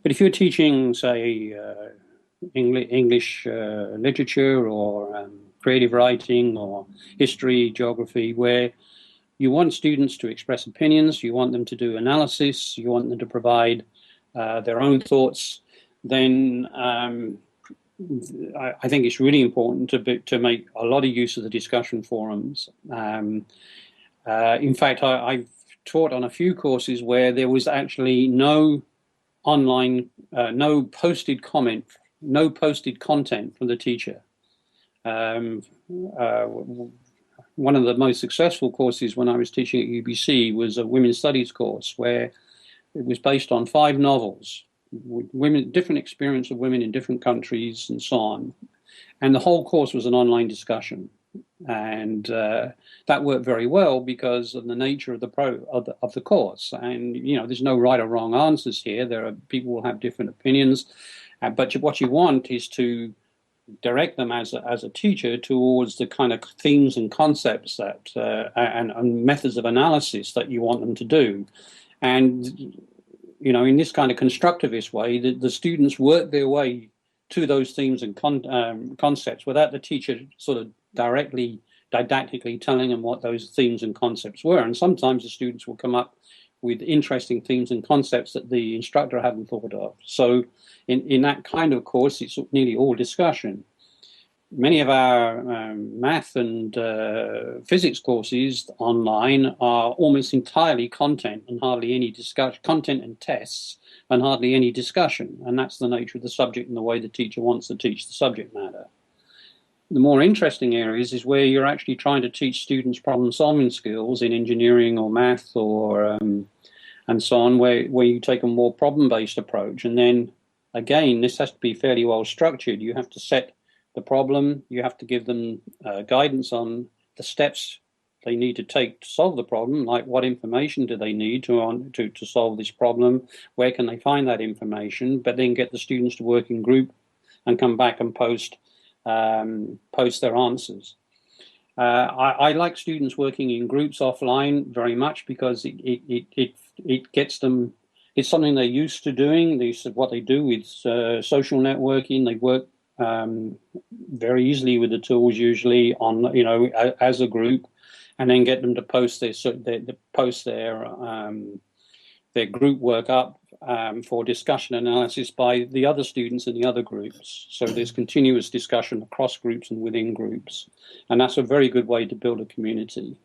But if you're teaching, say, English literature or creative writing or history, geography, where you want students to express opinions, you want them to do analysis, you want them to provide their own thoughts, then I think it's really important to make a lot of use of the discussion forums. In fact, I've taught on a few courses where there was actually no online, no posted comment, no posted content from the teacher. One of the most successful courses when I was teaching at UBC was a women's studies course where it was based on 5 novels, women, different experience of women in different countries and so on. And the whole course was an online discussion. And that worked very well because of the nature of the course. And, you know, there's no right or wrong answers here. There are people will have different opinions. But what you want is to direct them as a teacher towards the kind of themes and concepts that and methods of analysis that you want them to do. And, you know, in this kind of constructivist way, the students work their way to those themes and concepts without the teacher sort of directly, didactically telling them what those themes and concepts were. And sometimes the students will come up with interesting themes and concepts that the instructor hadn't thought of. So in that kind of course, it's nearly all discussion. Many of our math and physics courses online are almost entirely content and hardly any discussion, content and tests and hardly any discussion. And that's the nature of the subject and the way the teacher wants to teach the subject matter. The more interesting areas is where you're actually trying to teach students problem-solving skills in engineering or math or and so on, where you take a more problem-based approach. And then, again, this has to be fairly well structured. You have to set the problem, you have to give them guidance on the steps they need to take to solve the problem, like what information do they need to solve this problem, where can they find that information, but then get the students to work in group and come back and post their answers. I like students working in groups offline very much because it gets them, it's something they're used to doing. This is what they do with social networking. They work very easily with the tools usually on, you know, as a group, and then get them to post their group work up for discussion analysis by the other students in the other groups. So there's continuous discussion across groups and within groups. And that's a very good way to build a community.